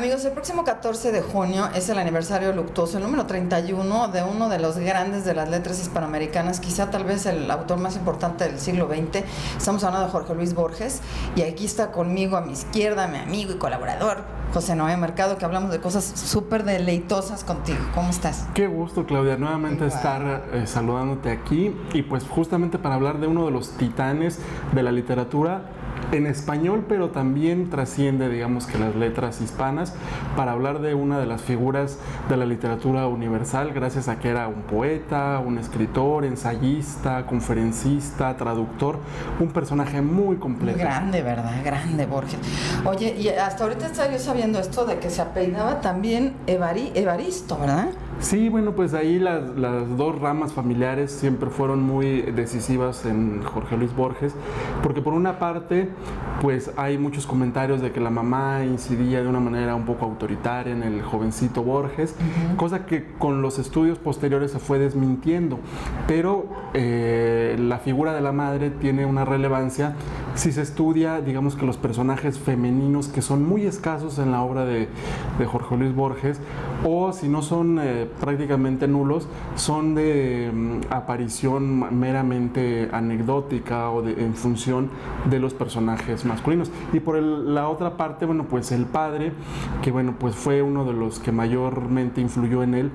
Amigos, el próximo 14 de junio es el aniversario luctuoso, el número 31 de uno de los grandes de las letras hispanoamericanas, quizá tal vez el autor más importante del siglo XX. Estamos hablando de Jorge Luis Borges, y aquí está conmigo a mi izquierda mi amigo y colaborador José Noé Mercado, que hablamos de cosas súper deleitosas contigo. ¿Cómo estás? Qué gusto, Claudia, nuevamente estar saludándote aquí, y pues justamente para hablar de uno de los titanes de la literatura en español, pero también trasciende, digamos, que las letras hispanas, para hablar de una de las figuras de la literatura universal, gracias a que era un poeta, un escritor, ensayista, conferencista, traductor, un personaje muy completo. Grande, ¿verdad? Grande, Borges. Oye, y hasta ahorita estaba yo sabiendo esto de que se apellidaba también Evaristo, ¿verdad? Sí, bueno, pues ahí las dos ramas familiares siempre fueron muy decisivas en Jorge Luis Borges, porque por una parte, pues hay muchos comentarios de que la mamá incidía de una manera un poco autoritaria en el jovencito Borges, cosa que con los estudios posteriores se fue desmintiendo, pero la figura de la madre tiene una relevancia si se estudia, digamos, que los personajes femeninos, que son muy escasos en la obra de Jorge Luis Borges, o si no son prácticamente nulos, son de aparición meramente anecdótica o en función de los personajes masculinos. Y por la otra parte, bueno, pues el padre, que bueno, pues fue uno de los que mayormente influyó en él,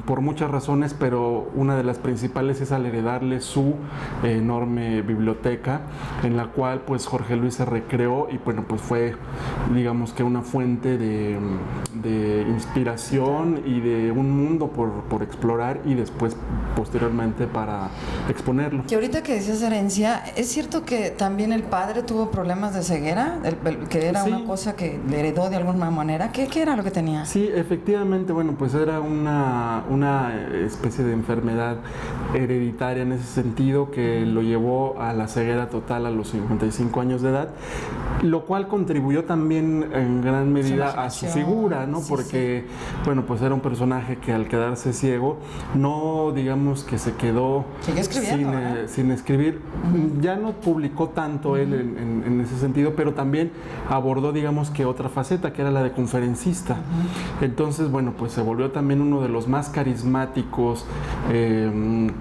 por muchas razones, pero una de las principales es al heredarle su enorme biblioteca, en la cual pues Jorge Luis se recreó, y bueno, pues fue, digamos, que una fuente de inspiración y de un mundo por explorar, y después posteriormente para exponerlo. Que ahorita que decías herencia, ¿es cierto que también el padre tuvo problemas de ceguera? Que era una cosa que le heredó de alguna manera. ¿Qué era lo que tenía? Sí, efectivamente, bueno, pues era una especie de enfermedad hereditaria en ese sentido, que lo llevó a la ceguera total a los 55 años de edad, lo cual contribuyó también en gran medida a su figura, ¿no? Porque, bueno, pues era un personaje que al quedarse ciego, no digamos que se quedó sin escribir. Ya no publicó tanto él en ese sentido, pero también abordó, digamos, que otra faceta, que era la de conferencista. Entonces, bueno, pues se volvió también uno de los más carismáticos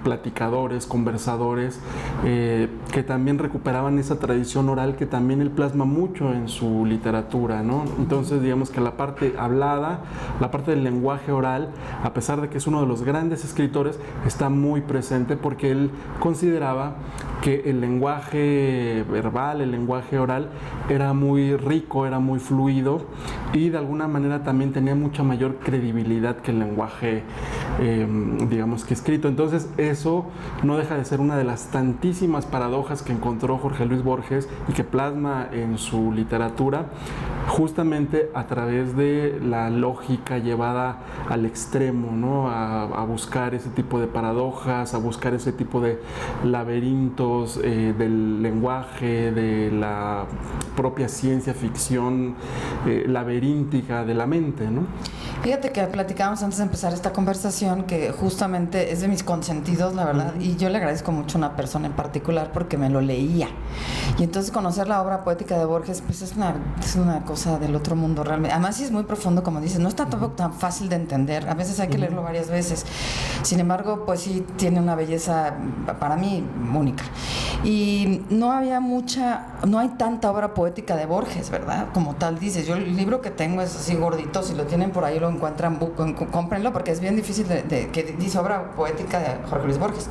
platicadores, conversadores, que también recuperaban esa tradición oral que también él plasma mucho en su literatura, ¿no? Entonces, digamos que la parte hablada, la parte del lenguaje oral, a pesar de que es uno de los grandes escritores, está muy presente, porque él consideraba que el lenguaje verbal, el lenguaje oral, era muy rico, era muy fluido, y de alguna manera también tenía mucha mayor credibilidad que el lenguaje, digamos, que escrito. Entonces, eso no deja de ser una de las tantísimas paradojas que encontró Jorge Luis Borges y que plasma en su literatura, justamente a través de la lógica llevada al extremo, ¿no? A buscar ese tipo de paradojas, a buscar ese tipo de laberintos del lenguaje, de la propia ciencia ficción laberíntica de la mente, ¿no? Fíjate que platicábamos antes de empezar esta conversación que justamente es de mis consentidos, la verdad, y yo le agradezco mucho a una persona en particular porque me lo leía. Y entonces conocer la obra poética de Borges, pues es una cosa del otro mundo realmente. Además sí es muy profundo, como dices, no está tampoco tan fácil de entender, a veces hay que leerlo varias veces. Sin embargo, pues sí tiene una belleza para mí única. Y no hay tanta obra poética de Borges, ¿verdad? Como tal dices, yo el libro que tengo es así gordito, si lo tienen por ahí lo encuentran, cómprenlo, porque es bien difícil que dice obra poética de Jorge Luis Borges.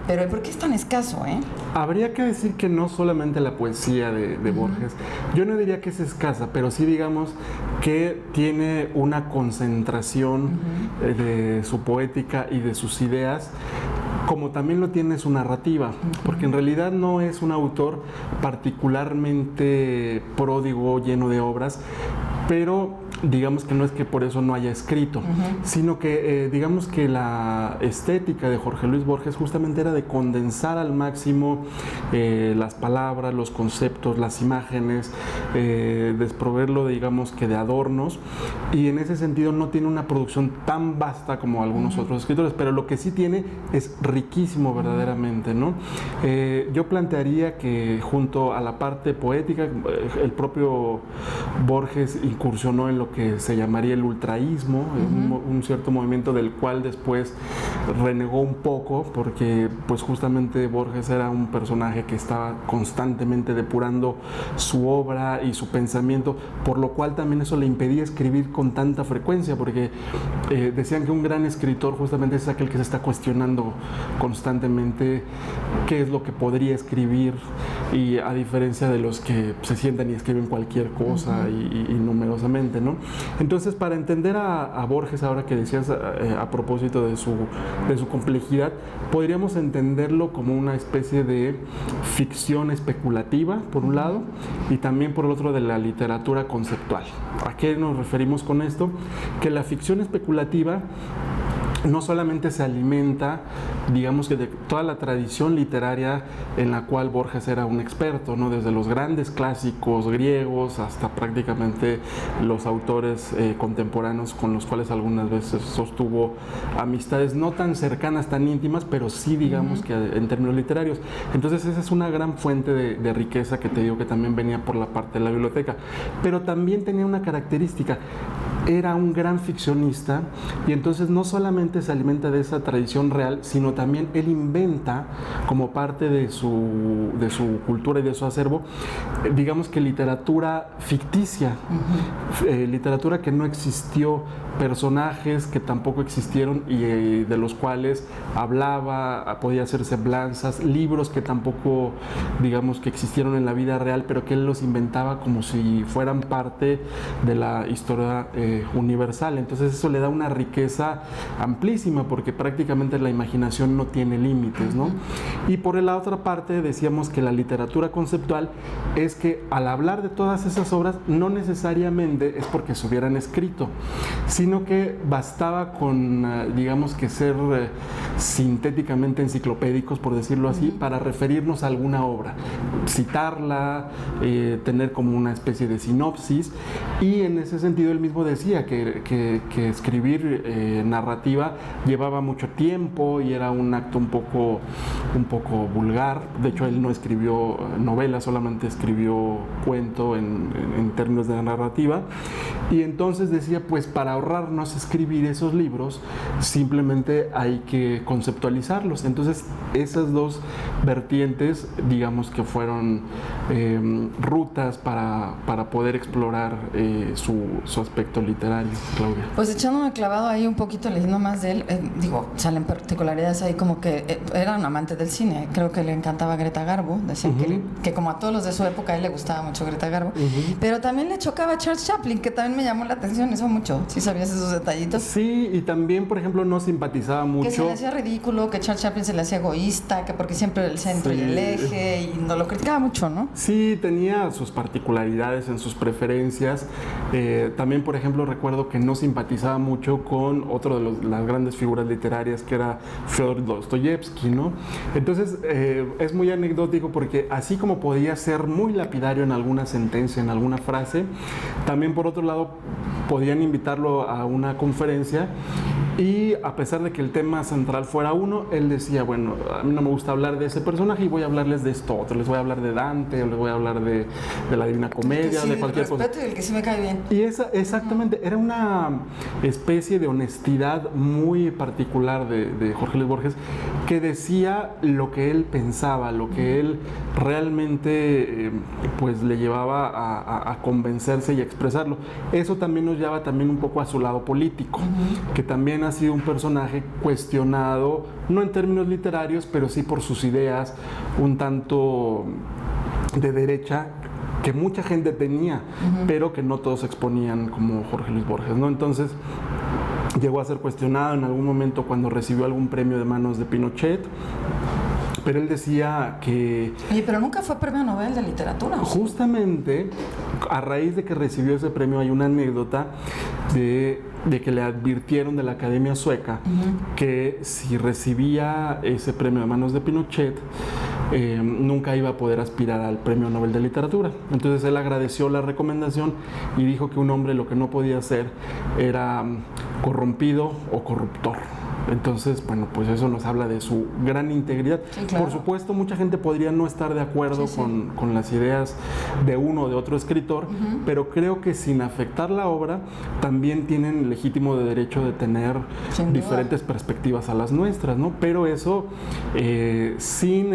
Pero ¿por qué es tan escaso, Habría que decir que no solamente la poesía de Borges, yo no diría que es escasa, pero sí digamos que tiene una concentración de su poética y de sus ideas, como también lo tiene su narrativa, porque en realidad no es un autor particularmente pródigo, lleno de obras, pero digamos que no es que por eso no haya escrito, sino que digamos que la estética de Jorge Luis Borges justamente era de condensar al máximo las palabras, los conceptos, las imágenes, desproverlo, digamos que de adornos, y en ese sentido no tiene una producción tan vasta como algunos otros escritores, pero lo que sí tiene es riquísimo verdaderamente, ¿no? Yo plantearía que junto a la parte poética, el propio Borges incursionó en lo que se llamaría el ultraísmo, un cierto movimiento del cual después renegó un poco, porque pues justamente Borges era un personaje que estaba constantemente depurando su obra y su pensamiento, por lo cual también eso le impedía escribir con tanta frecuencia, porque decían que un gran escritor justamente es aquel que se está cuestionando constantemente qué es lo que podría escribir, y a diferencia de los que se sientan y escriben cualquier cosa y numerosamente, ¿no? Entonces, para entender a Borges, ahora que decías a propósito de su complejidad, podríamos entenderlo como una especie de ficción especulativa, por un lado, y también por el otro de la literatura conceptual. ¿A qué nos referimos con esto? Que la ficción especulativa no solamente se alimenta, digamos que de toda la tradición literaria en la cual Borges era un experto, ¿no? Desde los grandes clásicos griegos hasta prácticamente los autores contemporáneos con los cuales algunas veces sostuvo amistades no tan cercanas, tan íntimas, pero sí, digamos que en términos literarios. Entonces esa es una gran fuente de riqueza que te digo que también venía por la parte de la biblioteca, pero también tenía una característica: era un gran ficcionista, y entonces no solamente se alimenta de esa tradición real, sino también él inventa como parte de su cultura y de su acervo, digamos que literatura ficticia, literatura que no existió, personajes que tampoco existieron y de los cuales hablaba, podía hacer semblanzas, libros que tampoco, digamos que existieron en la vida real, pero que él los inventaba como si fueran parte de la historia universal. Entonces eso le da una riqueza amplísima, porque prácticamente la imaginación no tiene límites, ¿no? Y por la otra parte decíamos que la literatura conceptual es que al hablar de todas esas obras no necesariamente es porque se hubieran escrito, sino que bastaba con, digamos que ser sintéticamente enciclopédicos, por decirlo así, para referirnos a alguna obra, citarla, tener como una especie de sinopsis, y en ese sentido él mismo decía que escribir narrativa llevaba mucho tiempo y era un acto un poco vulgar. De hecho, él no escribió novela, solamente escribió cuento en términos de narrativa, y entonces decía, pues para ahorrarnos escribir esos libros, simplemente hay que conceptualizarlos. Entonces esas dos vertientes, digamos que fueron rutas para poder explorar su aspecto literario, Claudia. Pues echándome clavado ahí un poquito, leyendo más de él, salen particularidades ahí como que era un amante del cine. Creo que le encantaba Greta Garbo. Decían que como a todos los de su época, a él le gustaba mucho Greta Garbo. Pero también le chocaba a Charles Chaplin, que también me llamó la atención eso mucho. ¿Sí sabías esos detallitos? Sí, y también, por ejemplo, no simpatizaba mucho. Que se le hacía ridículo, que Charles Chaplin se le hacía egoísta, que porque siempre el centro y el eje, y no lo criticaba mucho, ¿no? Sí, tenía sus particularidades en sus preferencias. También, por ejemplo, recuerdo que no simpatizaba mucho con otro de las grandes figuras literarias, que era Fyodor Dostoyevsky, ¿no? Entonces, es muy anecdótico porque así como podía ser muy lapidario en alguna sentencia, en alguna frase, también por otro lado podían invitarlo a una conferencia, y a pesar de que el tema central fuera uno, él decía, bueno, a mí no me gusta hablar de ese personaje y voy a hablarles de esto otro, les voy a hablar de Dante, o les voy a hablar de la Divina Comedia, sí, de cualquier cosa. El que sí me cae bien. Y exactamente, era una especie de honestidad muy particular de Jorge Luis Borges, que decía lo que él pensaba, lo que él realmente pues le llevaba a convencerse y a expresarlo. Eso también nos lleva también un poco a su lado político, que también ha sido un personaje cuestionado, no en términos literarios, pero sí por sus ideas un tanto de derecha, que mucha gente tenía, pero que no todos exponían como Jorge Luis Borges, ¿no? Entonces llegó a ser cuestionado en algún momento cuando recibió algún premio de manos de Pinochet, pero él decía que... Oye, pero nunca fue premio Nobel de literatura. Justamente A raíz de que recibió ese premio hay una anécdota de que le advirtieron de la Academia Sueca que si recibía ese premio de manos de Pinochet, nunca iba a poder aspirar al Premio Nobel de Literatura. Entonces él agradeció la recomendación y dijo que un hombre lo que no podía ser era corrompido o corruptor. Entonces, bueno, pues eso nos habla de su gran integridad. Sí, claro. Por supuesto, mucha gente podría no estar de acuerdo con las ideas de uno o de otro escritor, pero creo que sin afectar la obra, también tienen legítimo derecho de tener diferentes perspectivas a las nuestras, ¿no? Pero eso sin,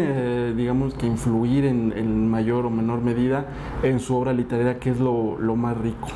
digamos, que influir en mayor o menor medida en su obra literaria, que es lo más rico.